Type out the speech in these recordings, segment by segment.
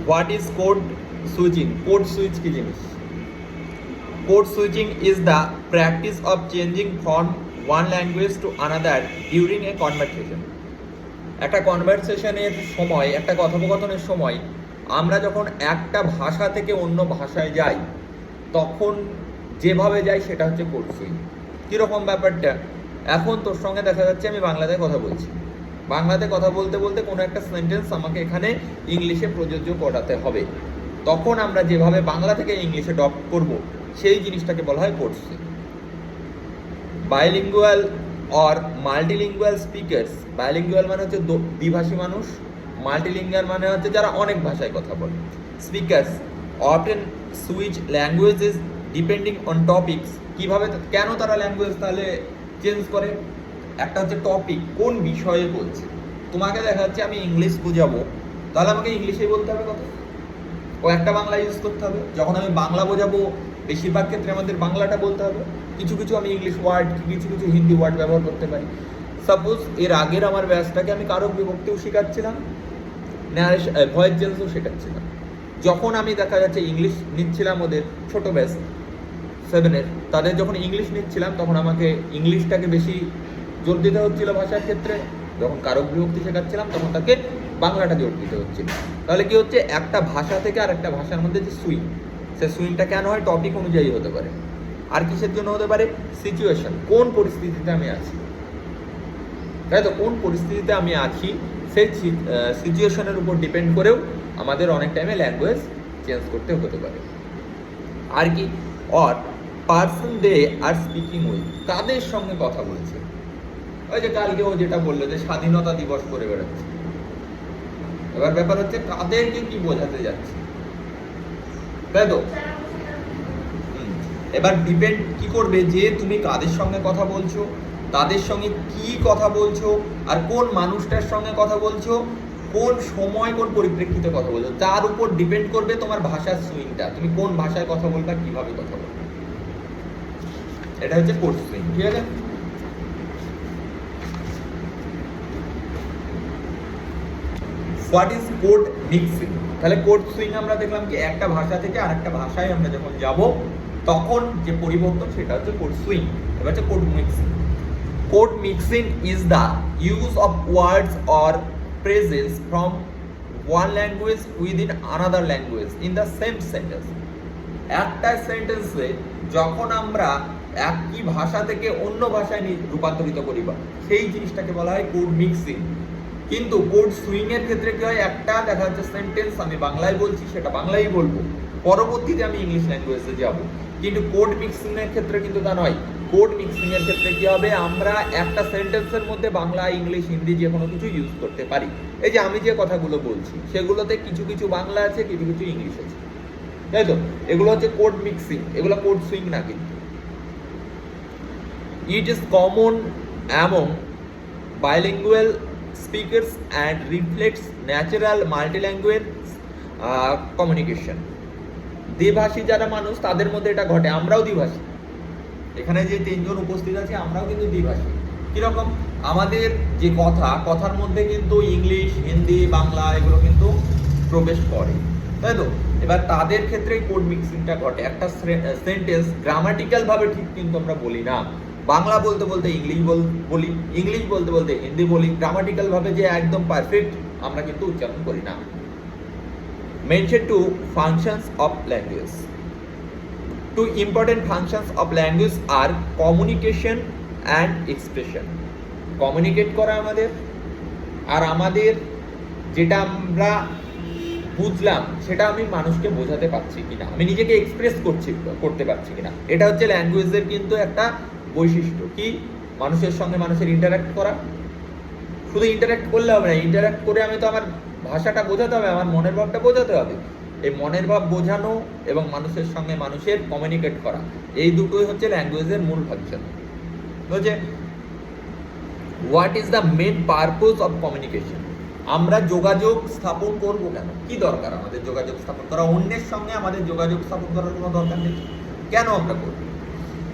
What is code switching? Code switch কি জিনিস? Code switching is the practice of changing from one language to another during a conversation. একটা কনভারসেশনের সময়, একটা কথোপকথনের সময় আমরা যখন একটা ভাষা থেকে অন্য ভাষায় যাই, তখন যেভাবে যাই সেটা হচ্ছে কোড সুইচ। কীরকম ব্যাপারটা? এখন তোর সঙ্গে দেখা যাচ্ছে আমি বাংলাতে কথা বলছি, বাংলাতে কথা বলতে বলতে কোনো একটা সেন্টেন্স আমাকে এখানে ইংলিশে প্রযোজ্য করাতে হবে, তখন আমরা যেভাবে বাংলা থেকে ইংলিশে ডপ করব সেই জিনিসটাকে বলা হয় code switch. Bilingual or multilingual speakers, bilingual মানে হচ্ছে দ্বিভাষী মানুষ, মাল্টিলিঙ্গুয়াল মানে হচ্ছে যারা অনেক ভাষায় কথা বলে। Speakers often switch languages depending on topics. কীভাবে, কেন তারা ল্যাঙ্গুয়েজ তাহলে চেঞ্জ করে? একটা হচ্ছে টপিক, কোন বিষয়ে বলছে। তোমাকে দেখা যাচ্ছে আমি ইংলিশ বোঝাবো, তাহলে আমাকে ইংলিশেই বলতে হবে কথা, ও একটা বাংলা ইউজ করতে হবে। যখন আমি বাংলা বোঝাবো বেশিরভাগ ক্ষেত্রে আমাদের বাংলাটা বলতে হবে, কিছু কিছু আমি ইংলিশ ওয়ার্ড, কিছু কিছু হিন্দি ওয়ার্ড ব্যবহার করতে পারি। সাপোজ এর আগের আমার ব্যাচটাকে আমি কারক বিভক্তিও শেখাচ্ছিলাম, ভয়েস চেঞ্জও শেখাচ্ছিলাম। যখন আমি দেখা যাচ্ছে ইংলিশ নিচ্ছিলাম, ওদের ছোটো ব্যাচ 7-এর, তাদের যখন ইংলিশ নিচ্ছিলাম তখন আমাকে ইংলিশটাকে বেশি জোর দিতে হচ্ছিল ভাষার ক্ষেত্রে। যখন কারক বিভক্তি শেখাচ্ছিলাম তখন তাকে বাংলাটা জোর দিতে হচ্ছিল। তাহলে কি হচ্ছে, একটা ভাষা থেকে আর একটা ভাষার মধ্যে যে সুইং, সে সুইংটা কেন হয়? টপিক অনুযায়ী হতে পারে। আর কিসের জন্য হতে পারে? সিচুয়েশন, কোন পরিস্থিতিতে আমি আছি, তাই তো? কোন পরিস্থিতিতে আমি আছি সেই সিচুয়েশনের উপর ডিপেন্ড করেও আমাদের অনেক টাইমে ল্যাঙ্গুয়েজ চেঞ্জ করতে হতে পারে। আর কি, or person they are speaking with, কাদের সঙ্গে কথা বলছে। ওই যে কালকে ও যেটা বললো যে স্বাধীনতা দিবস করে বেড়াচ্ছে, এবার ব্যাপার হচ্ছে কাদেরকে কি বোঝাতে যাচ্ছে, তাই তো? এবার ডিপেন্ড কি করবে যে তুমি কাদের সঙ্গে কথা বলছো, তাদের সঙ্গে কি কথা বলছো, আর কোন মানুষটার সঙ্গে কথা বলছো, কোন সময় কোন পরিপ্রেক্ষিতে কথা বলছো, তার উপর ডিপেন্ড করবে তোমার ভাষার সুইংটা। তুমি কোন ভাষায় কথা বলবা, কিভাবে কথা বলবে, এটা হচ্ছে কোড সুইং। ঠিক আছে? What is code mixing? তাহলে কোড সুইং আমরা দেখলাম কি, একটা ভাষা থেকে আরেকটা ভাষায় আমরা যখন যাব তখন যে পরিবর্তন সেটা হচ্ছে কোড সুইং। এবার হচ্ছে code mixing. Code mixing is the use of words or phrases from one language within another language in the same sentence. একটা সেন্টেন্সে যখন আমরা একই ভাষা থেকে অন্য ভাষায় রূপান্তরিত করি, বা সেই জিনিসটাকে বলা হয় কোড মিক্সিং। কিন্তু কোড সুইং এর ক্ষেত্রে কি হয়, একটা দেখা যাচ্ছে সেন্টেন্স আমি বাংলায় বলছি, সেটা বাংলাই বলবো, পরবর্তীতে আমি ইংলিশ ল্যাঙ্গুয়েজে যাব। কিন্তু কোড মিক্সিং এর ক্ষেত্রে কিন্তু তা নয়। কোড মিক্সিং এর ক্ষেত্রে কি হবে, আমরা একটা সেন্টেন্সের মধ্যে বাংলা, ইংলিশ, হিন্দি যে কোনো কিছু ইউজ করতে পারি। এই যে আমি যে কথাগুলো বলছি সেগুলোতে কিছু কিছু বাংলা আছে, কিছু কিছু ইংলিশ আছে, তাই তো? এগুলো হচ্ছে কোড মিক্সিং, এগুলো কোড সুইং না। কিন্তু it is common among bilingual speakers and reflects natural multilingual communication. দ্বিভাষী যারা মানুষ তাদের মধ্যে এটা ঘটে। আমরাও দ্বিভাষী, এখানে যে 3 জন উপস্থিত আছে আমরাও কিন্তু দ্বিভাষী। কিরকম, আমাদের যে কথার মধ্যে কিন্তু ইংলিশ, হিন্দি, বাংলা এগুলো কিন্তু প্রবেশ করে, তাই তো? এবার তাদের ক্ষেত্রে কোড মিক্সিংটা ঘটে। একটা সেন্টেন্স গ্রামাটিক্যাল ভাবে ঠিক কিন্তু আমরা বলি না, বাংলা বলতে বলতে ইংলিশ বলি, ইংলিশ বলতে বলতে হিন্দি বলি, গ্রামাটিক্যাল ভাবে যে একদম পারফেক্ট আমরা কিন্তু উচ্চারণ করি না। Mention two functions of language. Two important functions of language are communication and expression. Communicate করা আমাদের, আর আমাদের যেটা আমরা বুঝলাম সেটা আমি মানুষকে বোঝাতে পারছি কিনা, আমি নিজেকে এক্সপ্রেস করতে পারছি কিনা, এটা হচ্ছে ল্যাঙ্গুয়েজের কিন্তু একটা বৈশিষ্ট্য। কি, মানুষের সঙ্গে মানুষের ইন্টারাক্ট করা। শুধু ইন্টারাক্ট করলে হবে না, ইন্টারাক্ট করে আমি তো আমার ভাষাটা বোঝাতে হবে, আমার মনের ভাবটা বোঝাতে হবে। এই মনের ভাব বোঝানো এবং মানুষের সঙ্গে মানুষের কমিউনিকেট করা, এই দুটোই হচ্ছে ল্যাঙ্গুয়েজের মূল ফাংশন। হচ্ছে what is the main purpose of communication? আমরা যোগাযোগ স্থাপন করবো কেন, কি দরকার আমাদের যোগাযোগ স্থাপন করা? অন্যের সঙ্গে আমাদের যোগাযোগ স্থাপন করার কোনো দরকার নেই, কেন আমরা করব?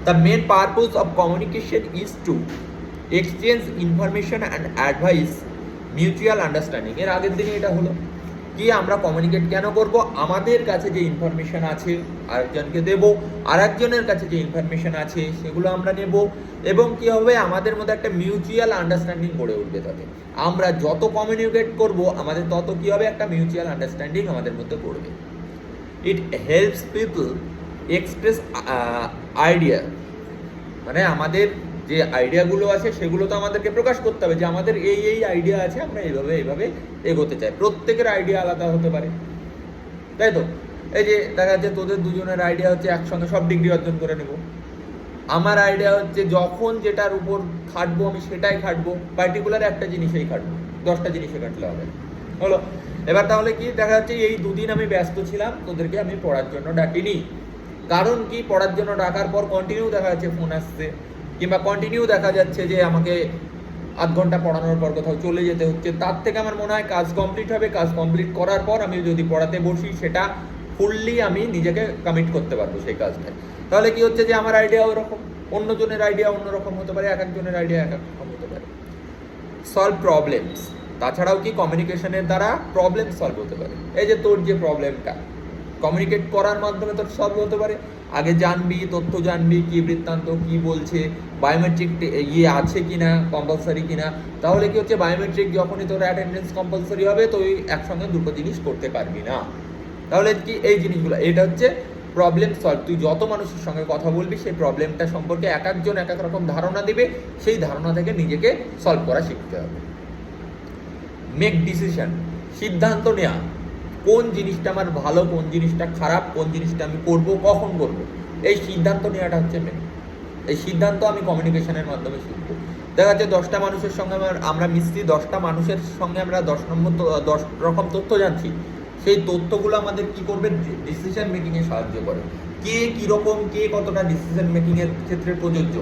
The main purpose of communication is to exchange information and advice, mutual understanding. এর আগের দিনে এটা হলো, কি আমরা কমিউনিকেট কেন করব? আমাদের কাছে যে ইনফরমেশন আছে আরেকজনকে দেব, আরেকজনের কাছে যে ইনফরমেশন আছে সেগুলো আমরা নেব, এবং কি হবে আমাদের মধ্যে একটা মিউচুয়াল আন্ডারস্ট্যান্ডিং গড়ে উঠবে। তাতে আমরা যত কমিউনিকেট করব আমাদের তত কি হবে, একটা মিউচুয়াল আন্ডারস্ট্যান্ডিং আমাদের মধ্যে গড়বে। It helps people express idea, মানে আমাদের যে আইডিয়াগুলো আছে সেগুলো তো আমাদেরকে প্রকাশ করতে হবে যে আমাদের এই আইডিয়া আছে, আমরা এইভাবে এগোতে চাই। প্রত্যেকের আইডিয়া আলাদা হতে পারে, তাই তো? এই যে দেখা যাচ্ছে তোদের দুজনের আইডিয়া হচ্ছে একসঙ্গে সব ডিগ্রি অর্জন করে নেব, আমার আইডিয়া হচ্ছে যখন যেটার উপর খাটবো আমি সেটাই খাটবো, পার্টিকুলার একটা জিনিসেই খাটবো, 10টা জিনিসে খাটলে হবে, হলো। এবার তাহলে কি দেখা যাচ্ছে এই দুদিন আমি ব্যস্ত ছিলাম, তোদেরকে আমি পড়ার জন্য ডাকিনি। কারণ কি, পড়ার জন্য ডাকার পর কন্টিনিউ দেখা যাচ্ছে ফোন আসছে, কিংবা কন্টিনিউ দেখা যাচ্ছে যে আমাকে আধ ঘন্টা পড়ানোর পর কোথাও চলে যেতে হচ্ছে। তার থেকে আমার মনে হয় কাজ কমপ্লিট হবে, কাজ কমপ্লিট করার পর আমি যদি পড়াতে বসি সেটা ফুললি আমি নিজেকে কমিট করতে পারবো সেই কাজটায়। তাহলে কি হচ্ছে যে আমার আইডিয়া ওরকম, অন্যজনের আইডিয়া অন্যরকম হতে পারে, এক একজনের আইডিয়া এক এক রকম হতে পারে। সলভ প্রবলেমস, তাছাড়াও কি কমিউনিকেশনের দ্বারা প্রবলেম সলভ হতে পারে। এই যে তোর যে প্রবলেমটা কমিউনিকেট করার মাধ্যমে তোর সলভ হতে পারে। আগে জানবি, তথ্য জানবি, কি বৃত্তান্ত, কি বলছে, বায়োমেট্রিক আছে কিনা, কম্পালসারি কিনা। তাহলে কি হচ্ছে বায়োমেট্রিক যখনই তোর অ্যাটেন্ডেন্স কম্পালসারি হবে তুই একসঙ্গে দুটো জিনিস করতে পারবি না। তাহলে কি এই জিনিসগুলো, এটা হচ্ছে প্রবলেম সলভ। তুই যত মানুষের সঙ্গে কথা বলবি সেই প্রবলেমটা সম্পর্কে এক একজন এক এক রকম ধারণা দিবে, সেই ধারণা থেকে নিজেকে সলভ করা শিখতে হবে। মেক ডিসিশন, সিদ্ধান্ত নেওয়া, কোন জিনিসটা আমার ভালো, কোন জিনিসটা খারাপ, কোন জিনিসটা আমি করব, কখন করব, এই সিদ্ধান্ত নেওয়াটা হচ্ছে মেন। এই সিদ্ধান্ত আমি কমিউনিকেশনের মাধ্যমে শিখবো। দেখা যাচ্ছে 10টা মানুষের সঙ্গে আমরা মিশছি, 10টা মানুষের সঙ্গে আমরা 10 রকম তথ্য জানছি। সেই তথ্যগুলো আমাদের কি করবে, ডিসিশন মেকিংয়ে সাহায্য করে। কে কীরকম, কে কতটা ডিসিশন মেকিংয়ের ক্ষেত্রে প্রযোজ্য।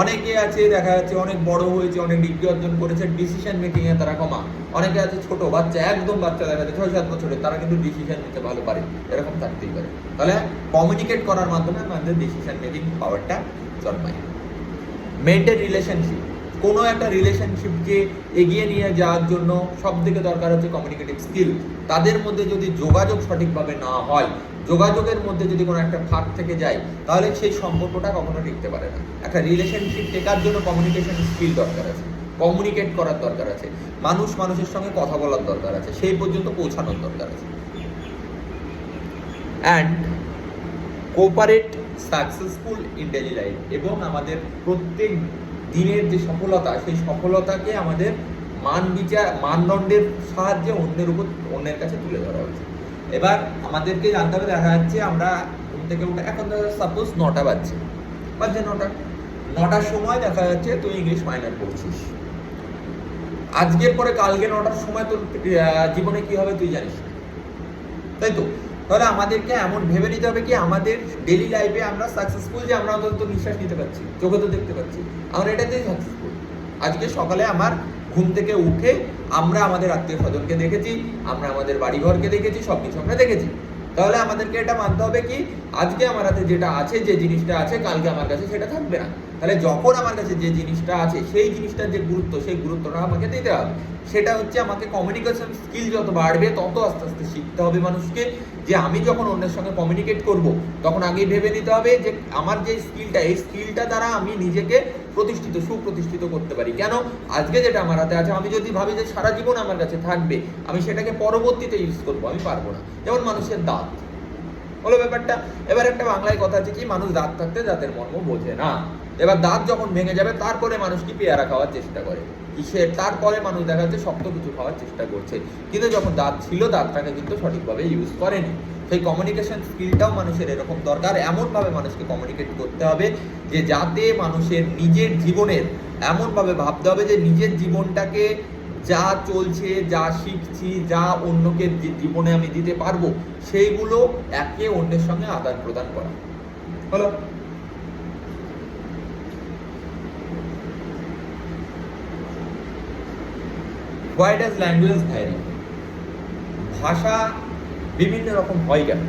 অনেকে আছে দেখা যাচ্ছে অনেক বড় হয়েছে, অনেক ডিগ্রি অর্জন করেছে, ডিসিশন মেকিংয়ে তারা কমা। অনেকে আছে ছোট বাচ্চা, একদম বাচ্চা দেখা যাচ্ছে 6-7 বছরের, তারা কিন্তু ডিসিশন নিতে ভালো পারে, এরকম থাকতেই পারে। তাহলে কমিউনিকেট করার মাধ্যমে আমাদের ডিসিশন মেকিং পাওয়ারটা জন্মায়। মেনটেন রিলেশনশিপ, কোনো একটা রিলেশনশিপকে এগিয়ে নিয়ে যাওয়ার জন্য সব থেকে দরকার হচ্ছে কমিউনিকেটিভ স্কিল। তাদের মধ্যে যদি যোগাযোগ সঠিকভাবে না হয়, যোগাযোগের মধ্যে যদি কোনো একটা ফাঁক থেকে যায়, তাহলে সেই সম্পর্কটা কখনো টিকতে পারে না। একটা রিলেশনশিপ টেকার জন্য কমিউনিকেশন স্কিল দরকার আছে, কমিউনিকেট করার দরকার আছে, মানুষের সঙ্গে কথা বলার দরকার আছে, সেই পর্যন্ত পৌঁছানোর দরকার আছে। And cooperate successful in daily life, এবং আমাদের প্রত্যেক দিনের যে সফলতা, সেই সফলতাকে আমাদের মানদণ্ডের সাহায্যে অন্যের কাছে তুলে ধরা হয়েছে। এবার আমাদেরকে জানতে হবে, দেখা যাচ্ছে আমরা ঘুম থেকে উঠে, এখন সাপোজ 9টা বাজছে 9টার সময় দেখা যাচ্ছে তুই ইংলিশ মাইনর পড়ছিস। আজকের পরে কালকে 9টার সময় তোর জীবনে কি হবে তুই জানিস, তাই তো? তাহলে আমাদেরকে এমন ভেবে নিতে হবে কি আমাদের ডেইলি লাইফে আমরা সাকসেসফুল, যে আমরা অন্তত নিঃশ্বাস নিতে পারছি, চোখে তো দেখতে পাচ্ছি, আমরা এটাতেই সাকসেসফুল। আজকে সকালে আমার ঘুম থেকে উঠে আমরা আমাদের আত্মীয় স্বজনকে দেখেছি, আমরা আমাদের বাড়িঘরকে দেখেছি, সব কিছু আমরা দেখেছি। তাহলে আমাদেরকে এটা মানতে হবে কি আজকে আমার হাতে যেটা আছে, যে জিনিসটা আছে, কালকে আমার কাছে সেটা থাকবে না। তাহলে যখন আমার কাছে যে জিনিসটা আছে সেই জিনিসটার যে গুরুত্ব, সেই গুরুত্বটা আমাকে দিতে হবে। সেটা হচ্ছে আমাকে কমিউনিকেশন স্কিল যত বাড়বে তত আস্তে আস্তে শিখতে হবে মানুষকে, যে আমি যখন অন্যের সঙ্গে কমিউনিকেট করব তখন আগেই ভেবে নিতে হবে যে আমার যে স্কিলটা, এই স্কিলটা দ্বারা আমি নিজেকে সুপ্রতিষ্ঠিত করতে পারি। কেন, আজকে যেটা আমার হাতে আছে আমি যদি ভাবি যে সারা জীবন আমার কাছে থাকবে, আমি সেটাকে পরবর্তীতে ইউজ করবো, আমি পারবো না। যেমন মানুষের দাঁত হলো ব্যাপারটা। এবার একটা বাংলায় কথা আছে কি, মানুষ দাঁত থাকতে দাঁতের মর্ম বোঝে না। এবার দাঁত যখন ভেঙে যাবে তারপরে মানুষ কি পেয়ারা খাওয়ার চেষ্টা করে, কিসের, তারপরে মানুষ দেখা যাচ্ছে শক্ত কিছু খাওয়ার চেষ্টা করছে, কিন্তু যখন দাঁত ছিল দাঁতটাকে কিন্তু সঠিকভাবে ইউজ করেনি। সেই কমিউনিকেশন স্কিলটাও মানুষের এরকম দরকার। এমনভাবে মানুষকে কমিউনিকেট করতে হবে যে যাতে মানুষের নিজের জীবনের এমনভাবে ভাবতে হবে যে নিজের জীবনটাকে যা চলছে, যা শিখছি, যা অন্যকে জীবনে আমি দিতে পারবো, সেইগুলো একে অন্যের সঙ্গে আদান প্রদান করা হলো। Why does language vary? ভাষা বিভিন্ন রকম হয় কেন?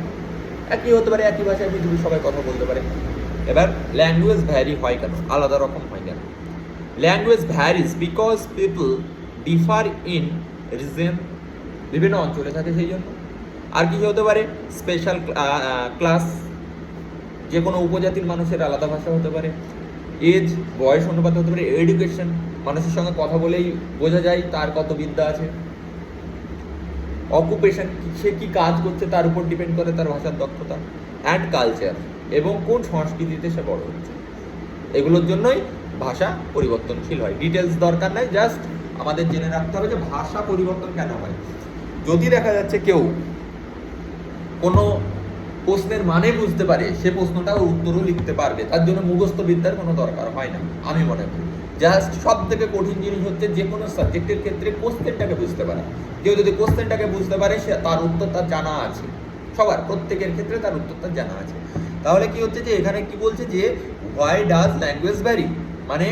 একই হতে পারে, একই ভাষায় পৃথিবীর সবাই কথা বলতে পারে। এবার ল্যাঙ্গুয়েজ ভ্যারি হয় কেন, আলাদা রকম হয় কেন? Language varies because people differ in reason, বিভিন্ন অঞ্চলে থাকে সেই জন্য। আর কিছু হতে পারে স্পেশাল ক্লাস, যে কোনো উপজাতির মানুষের আলাদা ভাষা হতে পারে। এজ, বয়স অনুপাতে হতে পারে। এডুকেশন, মানুষের সঙ্গে কথা বলেই বোঝা যায় তার কত বিদ্যা আছে। অকুপেশন, সে কি কাজ করছে তার উপর ডিপেন্ড করে তার ভাষার দক্ষতা। অ্যান্ড কালচার, এবং কোন সংস্কৃতিতে সে বড় হচ্ছে। এগুলোর জন্যই ভাষা পরিবর্তনশীল হয়। ডিটেলস দরকার নাই, জাস্ট আমাদের জেনে রাখতে হবে যে ভাষা পরিবর্তন কেন হয়। যদি দেখা যাচ্ছে কেউ কোনো প্রশ্নের মানে বুঝতে পারে, সে প্রশ্নটার উত্তরও লিখতে পারবে, তার জন্য মুখস্থ বিদ্যার কোনো দরকার হয় না আমি মনে করি। জাস্ট সব থেকে কঠিন জিনিস হচ্ছে যে কোনো সাবজেক্টের ক্ষেত্রে কোশ্চেনটাকে বুঝতে পারা। কেউ যদি কোশ্চেনটাকে বুঝতে পারে, সে তার উত্তর তার জানা আছে। সবার, প্রত্যেকের ক্ষেত্রে তার উত্তর তার জানা আছে। তাহলে কি হচ্ছে যে এখানে কি বলছে যে হোয়াই ডাজ ল্যাঙ্গুয়েজ ভ্যারি, মানে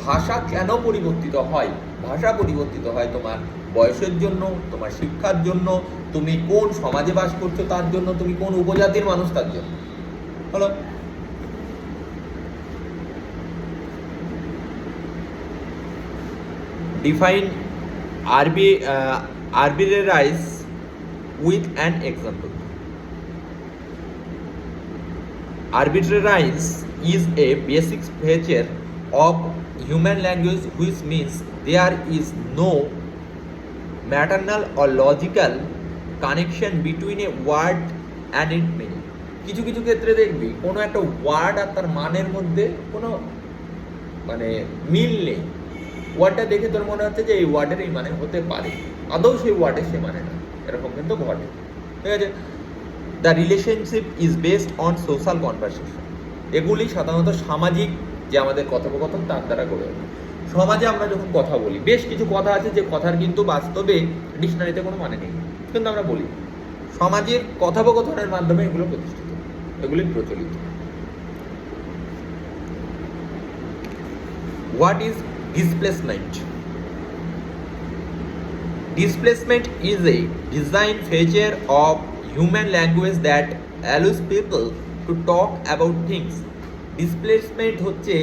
ভাষা কেন পরিবর্তিত হয়। ভাষা পরিবর্তিত হয় তোমার বয়সের জন্য, তোমার শিক্ষার জন্য, তুমি কোন সমাজে বাস করছো তার জন্য, তুমি কোন উপজাতির মানুষ তার জন্য। হলো define arbitrarize with an example. Arbitrarize is a basic feature of human language, which means there is no maternal or logical connection between a word and its meaning. কিছু কিছু ক্ষেত্রে দেখবি কোনো একটা ওয়ার্ড আর তার মানের মধ্যে কোনো মানে মিল নেই। ওয়ার্ডটা দেখে তোর মনে হচ্ছে যে এই ওয়ার্ডের এই মানে হতে পারে, আদৌ সেই ওয়ার্ডের সে মানে না, এরকম কিন্তু ঘটে। ঠিক আছে। The relationship is based on social conversation. এগুলি সাধারণত সামাজিক যে আমাদের কথোপকথন তার দ্বারা গড়ে ওঠে। সমাজে আমরা যখন কথা বলি, বেশ কিছু কথা আছে যে কথার কিন্তু বাস্তবে ডিকশনারিতে কোনো মানে নেই, কিন্তু আমরা বলি। সমাজের কথোপকথনের মাধ্যমে এগুলো প্রতিষ্ঠিত, এগুলি প্রচলিত। What is displacement? Displacement is a design feature of human language that allows people to talk about things. Displacement হচ্ছে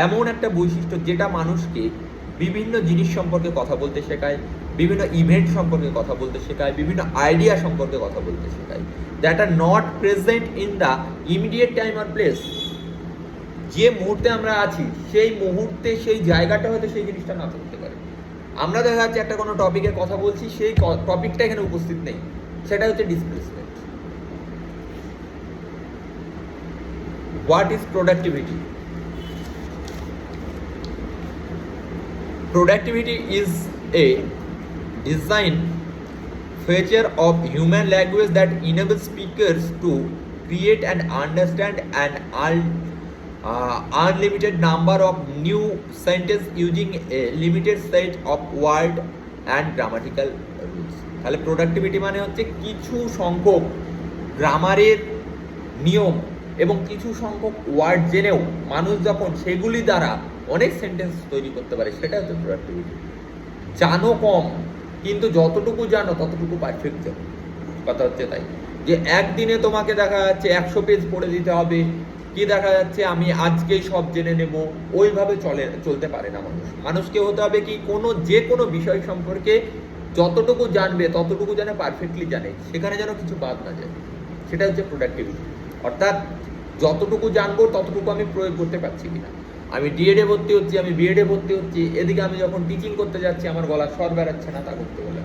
এমন একটা বৈশিষ্ট্য যেটা মানুষকে বিভিন্ন জিনিস সম্পর্কে কথা বলতে শেখায়, বিভিন্ন ইভেন্ট সম্পর্কে কথা বলতে শেখায়, বিভিন্ন আইডিয়া সম্পর্কে কথা বলতে শেখায়, that are not present in the immediate time আর প্লেস। যে মুহূর্তে আমরা আছি সেই মুহূর্তে সেই জায়গাটা হয়তো সেই জিনিসটা না থাকতে পারে। আমরা দেখা যাচ্ছে একটা কোনো টপিকে কথা বলছি, সেই টপিকটা এখানে উপস্থিত নেই, সেটা হচ্ছে displacement. What is productivity? Productivity is a design feature of human language that enables speakers to create and understand an unlimited number of new sentences using a limited set of word and grammatical rules. তাহলে productivity মানে হচ্ছে কিছু সংখ্যক গ্রামারের নিয়ম এবং কিছু সংখ্যক ওয়ার্ড জেনেও মানুষ যখন সেগুলি দ্বারা অনেক সেন্টেন্স তৈরি করতে পারে, সেটা হচ্ছে প্রোডাক্টিভিটি। জানো কম, কিন্তু যতটুকু জানো ততটুকু পারফেক্ট জানো। কথা হচ্ছে তাই যে একদিনে তোমাকে দেখা যাচ্ছে 100 পেজ পড়ে দিতে হবে, কি দেখা যাচ্ছে আমি আজকেই সব জেনে নেব, ওইভাবে চলতে পারে না মানুষ। মানুষকে হতে হবে কি যে কোনো বিষয় সম্পর্কে যতটুকু জানবে ততটুকু যেন পারফেক্টলি জানে, সেখানে যেন কিছু বাদ না যায়। সেটা হচ্ছে প্রোডাক্টিভিটি। অর্থাৎ যতটুকু জানবো ততটুকু আমি প্রয়োগ করতে পারছি কিনা। আমি ডিএডে ভর্তি হচ্ছি, আমি বিএডে ভর্তি হচ্ছি, এদিকে আমি যখন টিচিং করতে যাচ্ছি আমার গলার স্বর বেরাচ্ছে না, তা করতে হলে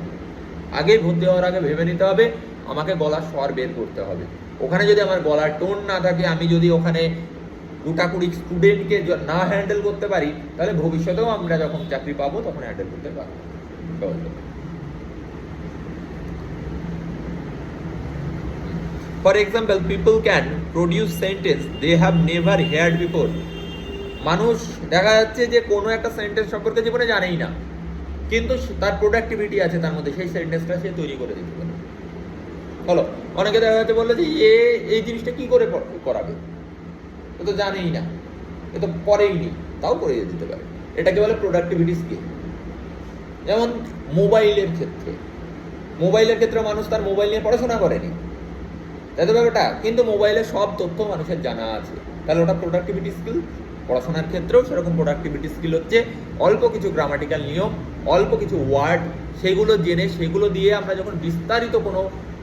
আগে ভর্তি হওয়ার আগে ভেবে নিতে হবে আমাকে গলার স্বর বের করতে হবে। ওখানে যদি আমার গলার টোন না থাকে, আমি যদি ওখানে 2-20 স্টুডেন্টকে না হ্যান্ডেল করতে পারি, তাহলে ভবিষ্যতেও আমরা যখন চাকরি পাবো তখন হ্যান্ডেল করতে পারবো। For example, people can produce sentence they have never heard before. মানুষ দেখা যাচ্ছে যে কোনো একটা সেন্টেন্স সম্পর্কে জীবনে জানেই না, কিন্তু তার প্রোডাক্টিভিটি আছে তার মধ্যে, সেই সেন্টেন্সটা সে তৈরি করে দিতে পারে। হলো, অনেকে দেখা যাচ্ছে বললো যে এই জিনিসটা কি করে করাবে, এ তো জানেই না, এ তো পরেই নি, তাও করে দিতে পারে। এটাকে বলে প্রোডাক্টিভিটি স্কিল। যেমন মোবাইলের ক্ষেত্রে মানুষ তার মোবাইল নিয়ে পড়াশোনা করেনি, তাই তো ব্যাপারটা, কিন্তু মোবাইলে সব তথ্য মানুষের জানা আছে, তাহলে ওটা প্রোডাক্টিভিটি স্কিল। পড়াশোনার ক্ষেত্রেও সেরকম প্রোডাক্টিভিটি স্কিল হচ্ছে অল্প কিছু গ্রামাটিক্যাল নিয়ম, অল্প কিছু ওয়ার্ড, সেগুলো জেনে সেগুলো দিয়ে আমরা যখন বিস্তারিত কোনো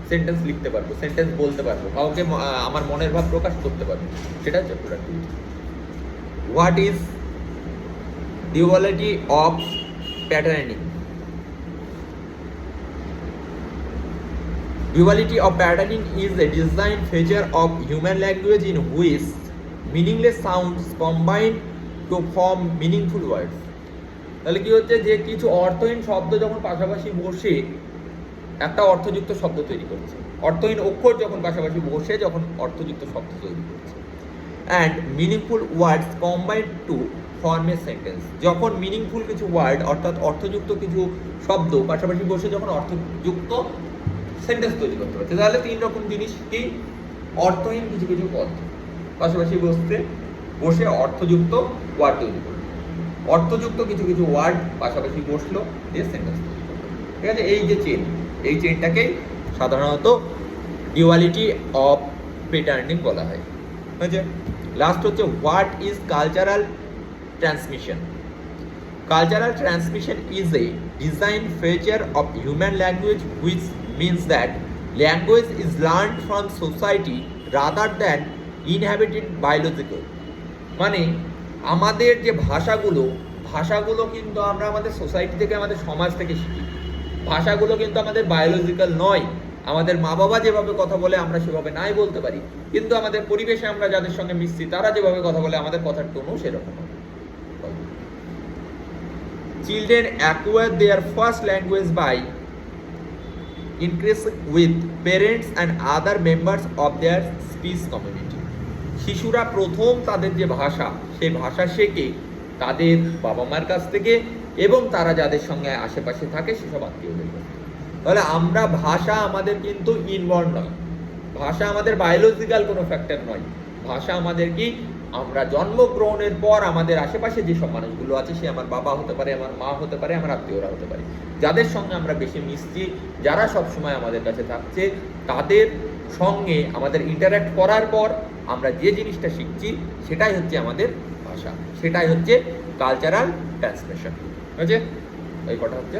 সেন্টেন্স লিখতে পারবো, সেন্টেন্স বলতে পারবো, কাউকে আমার মনের ভাব প্রকাশ করতে পারবো, সেটা হচ্ছে productivity. What is duality of patterning? Duality of patterning is a design feature of human language in which meaningless sounds combine to form meaningful words. তাহলে কি হচ্ছে, যে কিছু অর্থহীন শব্দ যখন পাশাপাশি বসে একটা অর্থযুক্ত শব্দ তৈরি করছে, অর্থহীন অক্ষর যখন পাশাপাশি বসে যখন অর্থযুক্ত শব্দ তৈরি করছে, and meaningful words combine to form a sentence, যখন মিনিংফুল কিছু ওয়ার্ড অর্থাৎ অর্থযুক্ত কিছু শব্দ পাশাপাশি বসে যখন অর্থযুক্ত সেন্টেন্স তৈরি করতে পারছে। তাহলে তিন রকম জিনিস কি, অর্থহীন কিছু কিছু পদ পাশাপাশি বসে অর্থযুক্ত ওয়ার্ড তৈরি করলো, অর্থযুক্ত কিছু কিছু ওয়ার্ড পাশাপাশি বসলো, দিয়ে সেন্টেন্স তৈরি করলো। ঠিক আছে, এই যে চেন, এই চেনটাকেই সাধারণত ডিউয়ালিটি অফ প্যাটার্নিং বলা হয়। ঠিক আছে, লাস্ট হচ্ছে what is cultural transmission? Cultural transmission is a design feature of human language which means that language is learned from society rather than inhabited biological. মানে আমাদের যে ভাষাগুলো কিন্তু আমরা আমাদের সোসাইটি থেকে, আমাদের সমাজ থেকে শিখি। ভাষাগুলো কিন্তু আমাদের বায়োলজিক্যাল নয়। আমাদের মা বাবা যেভাবে কথা বলে আমরা সেভাবে নাই বলতে পারি, কিন্তু আমাদের পরিবেশে আমরা যাদের সঙ্গে মিশছি তারা যেভাবে কথা বলে আমাদের কথার টোনও সেরকম। Children acquire their first language by increasing with parents and other members of their speech community. শিশুরা প্রথম তাদের যে ভাষা, সেই ভাষা শেখে তাদের বাবা মার কাছ থেকে এবং তারা যাদের সঙ্গে আশেপাশে থাকে সেসব আত্মীয়দের কাছ থেকে। তাহলে আমরা ভাষা আমাদের কিন্তু ইনবর্ন নয়, ভাষা আমাদের বায়োলজিক্যাল কোনো ফ্যাক্টর নয়। ভাষা আমাদের কি, আমরা জন্মগ্রহণের পর আমাদের আশেপাশে যেসব মানুষগুলো আছে, সে আমার বাবা হতে পারে, আমার মা হতে পারে, আমার আত্মীয়রা হতে পারে, যাদের সঙ্গে আমরা বেশি মিশছি, যারা সব সময় আমাদের কাছে থাকছে, তাদের সঙ্গে আমাদের ইন্টারঅ্যাক্ট করার পর আমরা যে জিনিসটা শিখছি সেটাই হচ্ছে আমাদের ভাষা, সেটাই হচ্ছে কালচারাল ট্রান্সমিশন। ঠিক আছে, এই কথা হচ্ছে।